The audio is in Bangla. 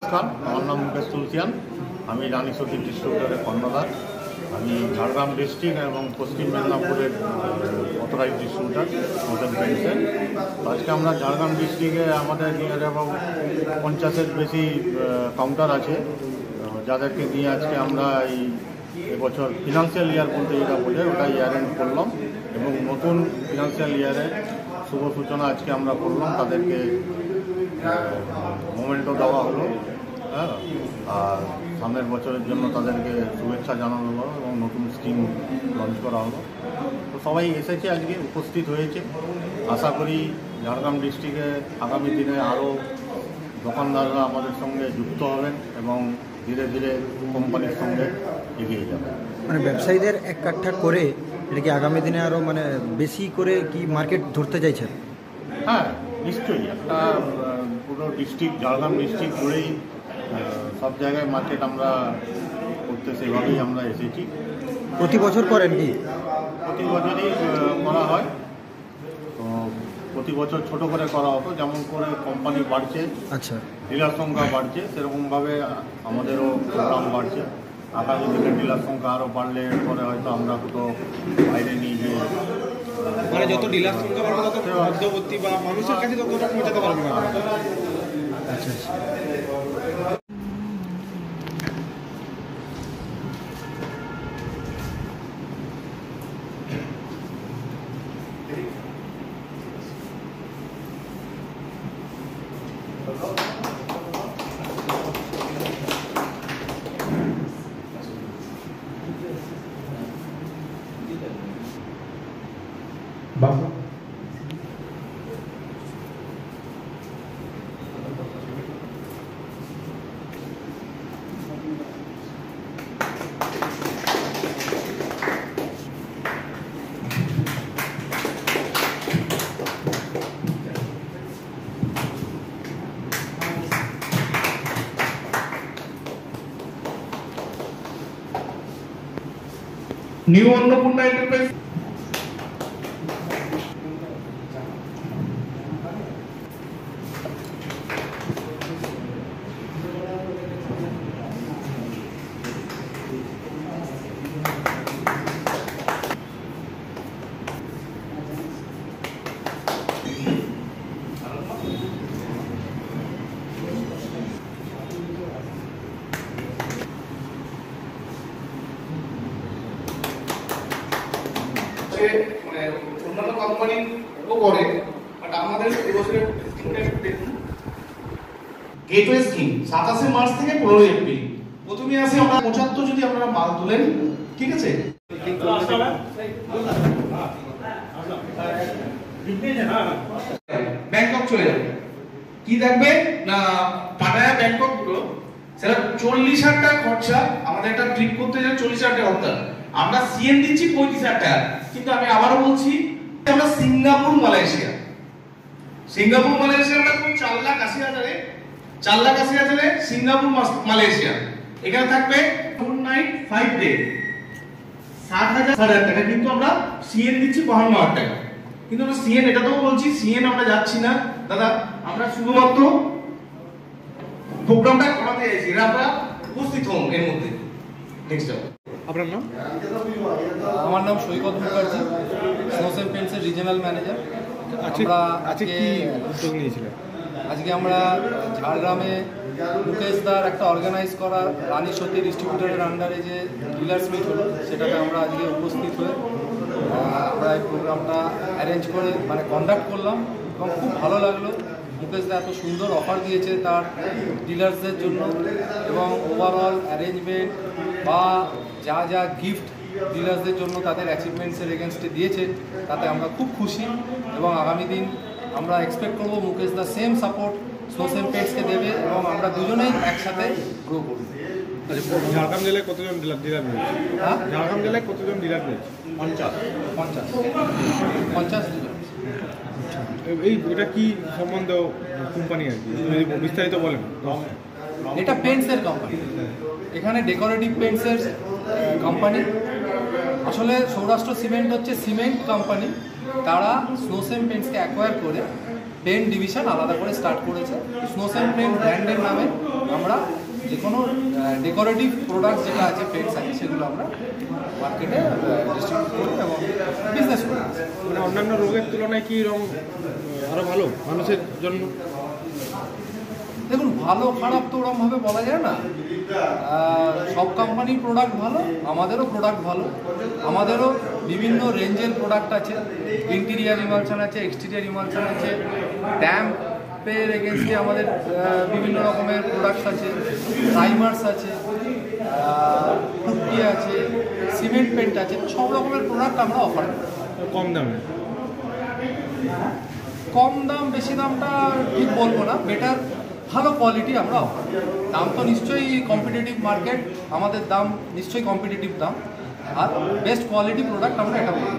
নমস্কার, আমার নাম মুকেশ তুলসিয়ান। আমি রানী সতী ডিস্ট্রিবিউটরের কর্ণধার। আমি ঝাড়গ্রাম ডিস্ট্রিক্ট এবং পশ্চিম মেদিনীপুরের অথরাইজ ডিস্ট্রিবিউটার স্নোসেন পেন্টসের। আজকে আমরা ঝাড়গ্রাম ডিস্ট্রিক্টে আমাদের নিয়ার অ্যাবাউট 50-এর বেশি কাউন্টার আছে, যাদেরকে নিয়ে আজকে আমরা এই এবছর ফিনান্সিয়াল ইয়ার বলতে যেটা বোঝায় ওটা ইয়ার এন্ড করলাম এবং নতুন ফিনান্সিয়াল ইয়ারের শুভ সূচনা আজকে আমরা করলাম। তাদেরকে মোমেন্টও দেওয়া হলো, হ্যাঁ, আর সামনের বছরের জন্য তাদেরকে শুভেচ্ছা জানানো হলো এবং নতুন স্কিম লঞ্চ করা হলো। তো সবাই এসেছে, আজকে উপস্থিত হয়েছে। আশা করি ঝাড়গ্রাম ডিস্ট্রিক্টে আগামী দিনে আরও দোকানদাররা আমাদের সঙ্গে যুক্ত হবেন এবং ধীরে ধীরে কোম্পানির সঙ্গে এগিয়ে যাবেন। মানে ব্যবসায়ীদের এক কাঠা করে এটা কি আগামী দিনে আরও মানে বেশি করে কি মার্কেট ধরতে চাইছেন? হ্যাঁ, নিশ্চয়ই। একটা পুরো ডিস্ট্রিক্ট, ঝাড়গ্রাম ডিস্ট্রিক্ট জুড়েই সব জায়গায় মার্কেট আমরা করতে সেভাবেই আমরা এসেছি। প্রতি বছর করেন কি? প্রতি বছরই করা হয়। তো প্রতি বছর ছোট করে করা হতো, যেমন করে কোম্পানি বাড়ছে, আচ্ছা, ডিলার সংখ্যা বাড়ছে, সেরকমভাবে আমাদেরও প্রোগ্রাম বাড়ছে। আগামী দিনে ডিলার সংখ্যা আরও বাড়লে পরে হয়তো আমরা কোথাও বাইরে নিয়ে গিয়ে মানে যত ডিলার সংখ্যা বাড়বে তত মধ্যবর্তী বা মানুষের কাছে ততটা পৌঁছাতে পারবে না। আচ্ছা আচ্ছা। বাবা নিউ অন্নপূর্ণা এন্টারপ্রাইজ মানে অন্যান্য কোম্পানিও করে, বাট আমাদের এবছরের স্কিমটা একটু দেখুন। গেটওয়ে স্কিম 27 মার্চ থেকে 15 এপ্রিল। প্রথমে আসে আমরা 75 যদি আপনারা মাল তুলেন, ঠিক আছে, ব্যাংকক চলে যাবে। কি দেখবে না পাটায়া ব্যাংকক দুটো, সেটা 40,000 টাকা খরচা। আমাদের একটা ট্রিপ করতে যায় 40,000 টাকা খরচা, আমরা সিএন দিচ্ছি 35,000 টাকা। কিন্তু আমি আবারও বলছি, আমরা সিঙ্গাপুর মালয়েশিয়া আমরা 4,80,000-এ 4,80,000-এ সিঙ্গাপুর মালয়েশিয়া। এখানে থাকবে 4 নাইট 5 ডে 60,000 টাকা। কিন্তু আমরা সিএন দিচ্ছি 52,000 টাকা। কিন্তু আমরা সিএন এটাতেও বলছি, সিএন আমরা যাচ্ছি না দাদা, আমরা শুধুমাত্র প্রোগ্রামটা করাতে চাইছি। এরা আমরা উপস্থিত হন এর মধ্যে। নেক্সট যাও। আপনার নাম? আমার নাম সৈকত মুখার্জি, স্নোসেন পেন্টসের রিজিওনাল ম্যানেজার। আজকে আমরা ঝাড়গ্রামে মুকেশদার একটা অর্গানাইজ করা রানী সতী ডিস্ট্রিবিউটরের আন্ডারে যে ডিলার্স মিট হলো, সেটাতে আমরা আজকে উপস্থিত হয়ে আমরা এই প্রোগ্রামটা অ্যারেঞ্জ করে মানে কন্ডাক্ট করলাম এবং খুব ভালো লাগলো। মুকেশদা এত সুন্দর অফার দিয়েছে তার ডিলার্সদের জন্য এবং ওভারঅল অ্যারেঞ্জমেন্ট বা যা যা গিফট ডিলার্সদের জন্য তাদের অ্যাচিভমেন্টসের এগেনস্টে দিয়েছে, তাতে আমরা খুব খুশি এবং আগামী দিন আমরা এক্সপেক্ট করবো মুকেশদা সেম সাপোর্ট স্নোসেন পেন্টসকে দেবে এবং আমরা দুজনেই একসাথে গ্রো করব। ঝাড়গ্রাম জেলায় কতজন ডিলার রয়েছে? হ্যাঁ, ঝাড়গ্রাম জেলায় কতজন ডিলার রয়েছে? 50 ডিলার। এই এটা কি সম্বন্ধে কোম্পানি আর কি বিস্তারিত বলেন। এটা পেন্টসের কোম্পানি, এখানে ডেকোরেটিভ পেন্টসের কোম্পানি। আসলে সৌরাষ্ট্র সিমেন্ট হচ্ছে সিমেন্ট কোম্পানি, তারা স্নোসেন পেন্টসকে অ্যাকোয়ার করে পেন্ট ডিভিশন আলাদা করে স্টার্ট করেছে। স্নোসেন পেন্ট ব্র্যান্ডের নামে আমরা যে কোনো ডেকোরেটিভ প্রোডাক্ট যেটা আছে পেন্টস আছে সেগুলো আমরা মার্কেটে ডিস্ট্রিবিউট করি এবং বিজনেস করি। মানে অন্যান্য রোগের তুলনায় কি রকম আরও ভালো মানুষের জন্য? দেখুন, ভালো খারাপ তো ওরকমভাবে বলা যায় না। সব কোম্পানির প্রোডাক্ট ভালো, আমাদেরও প্রোডাক্ট ভালো। আমাদেরও বিভিন্ন রেঞ্জের প্রোডাক্ট আছে, ইন্টেরিয়ার ইমালশন আছে, এক্সটেরিয়ার ইমালশন আছে, ড্যাম্পের এগেনস্টে আমাদের বিভিন্ন রকমের প্রোডাক্টস আছে, প্রাইমার্স আছে, পুট্টি আছে, সিমেন্ট পেন্ট আছে, সব রকমের প্রোডাক্ট আমরা অফার করি কম দামে। কম দাম বেশি দামটা ঠিক বলবো না, বেটার ভালো কোয়ালিটি আমরা অফার করি। দাম তো নিশ্চয়ই কম্পিটিটিভ মার্কেট, আমাদের দাম নিশ্চয়ই কম্পিটিটিভ দাম, আর বেস্ট কোয়ালিটি প্রোডাক্ট আমরা এটা বলি।